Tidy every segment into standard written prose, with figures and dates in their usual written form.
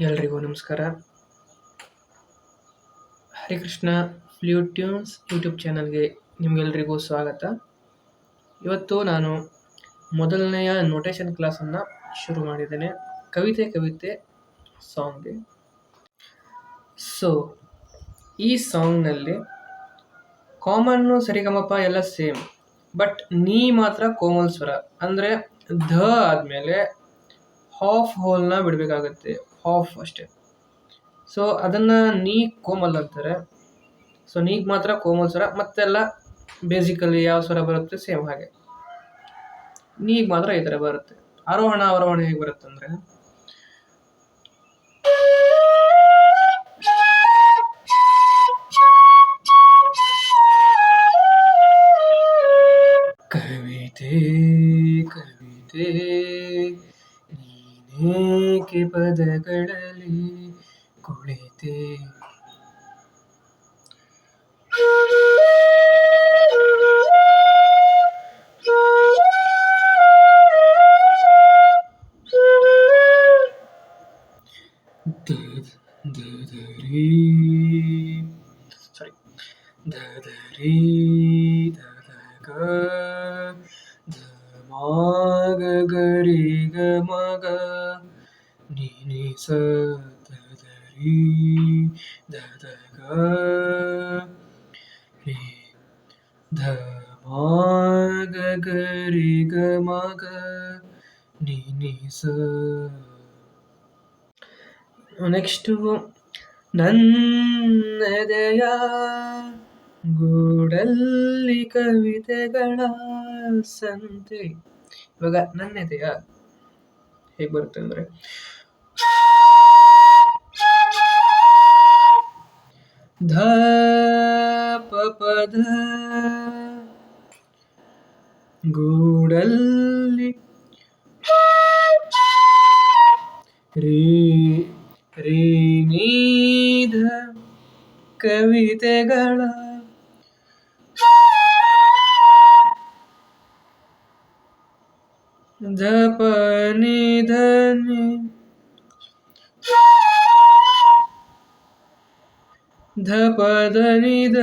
ಎಲ್ರಿಗೂ ನಮಸ್ಕಾರ. Harikrishna flute tunes YouTube ಚಾನಲ್ಗೆ ನಿಮಗೆಲ್ರಿಗೂ ಸ್ವಾಗತ. ಇವತ್ತು ನಾನು ಮೊದಲನೆಯ ನೋಟೇಷನ್ ಕ್ಲಾಸನ್ನು ಶುರು ಮಾಡಿದ್ದೇನೆ, ಕವಿತೆ ಸಾಂಗ್ಗೆ. ಸೊ ಈ ಸಾಂಗ್ನಲ್ಲಿ ಕಾಮನ್ನು ಸರಿಗಮಪ ಎಲ್ಲ ಸೇಮ್, ಬಟ್ ನೀ ಮಾತ್ರ ಕೋಮಲ್ ಸ್ವರ, ಅಂದರೆ ಧ ಆದಮೇಲೆ ಹಾಫ್ ಹೋಲ್ನ ಬಿಡಬೇಕಾಗತ್ತೆ, ಹಾಫ್ ಅಷ್ಟೇ. ಸೊ ಅದನ್ನು ನೀ ಕೋಮಲ್ ಅಂತಾರೆ. ಸೊ ನೀಗ್ ಮಾತ್ರ ಕೋಮಲ್ ಸ್ವರ, ಮತ್ತೆಲ್ಲ ಬೇಸಿಕಲಿ ಯಾವ ಸ್ವರ ಬರುತ್ತೆ ಸೇಮ್ ಹಾಗೆ. ನೀಗ್ ಮಾತ್ರ ಈ ಥರ ಬರುತ್ತೆ. ಆರೋಹಣ ಅವರೋಹಣ ಹೇಗೆ ಬರುತ್ತೆ ಅಂದರೆ, ಕವಿತೆ ಕವಿತೆ ನೀನೇಕೆ ಪದಗಳಲ್ಲಿ ಕುಳಿತೆ, ದದರಿ ದದಗ ಧಮಾಗ ಗರಿ ಗಮಗ ನಿನಿ ಸ ದದರಿ ದದಗ ರಿ ಧಮಾಗ ಗರಿ ಗಮಗ ನಿನಿ ಸ. ನೆಕ್ಸ್ಟು ನನ್ನೆದೆಯ ಗೂಡಲ್ಲಿ ಕವಿತೆಗಳ ಸಂತೆ. ಇವಾಗ ನನ್ನೆದೆಯ ಹೇಗೆ ಬರುತ್ತೆ ಅಂದರೆ, ಧ ಪದ ಗೂಡಲ್ಲಿ ರೀ ನೀಧ ಕವಿತೆಗಳ ಧಪ ನಿಧನಿ ಧಪದ ನಿಧ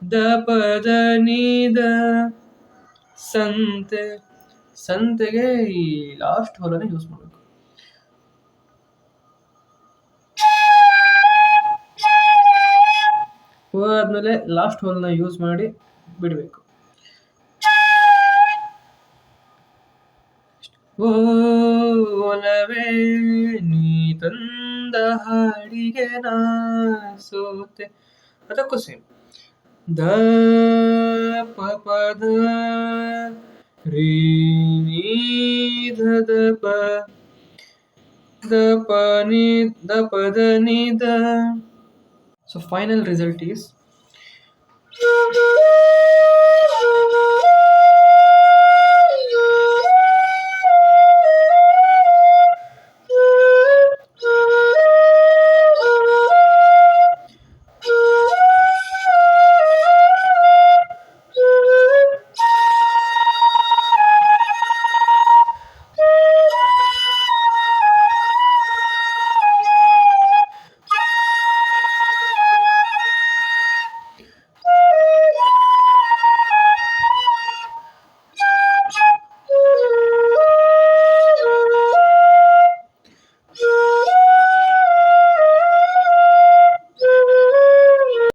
ದಪದ ನಿಧ ಸಂತೆ. ಸಂತೆಗೆ ಈ ಲಾಸ್ಟ್ ಹೋಲನ್ನು ಯೂಸ್ ಮಾಡಬೇಕು. ಆದ್ಮೇಲೆ ಲಾಸ್ಟ್ ಹೋಲ್ನ ಯೂಸ್ ಮಾಡಿ ಬಿಡಬೇಕು. ಓಲವೇ ನೀ ತಂದ ಹಾಡಿಗೆ ನಾ ಸೋತೆ, ಅದಕ್ಕೂ ಸೇಮ್. ದ ಪದ ರೀ ದಪ ದಪ ನಿ ದಪದ ನಿದ. So final result is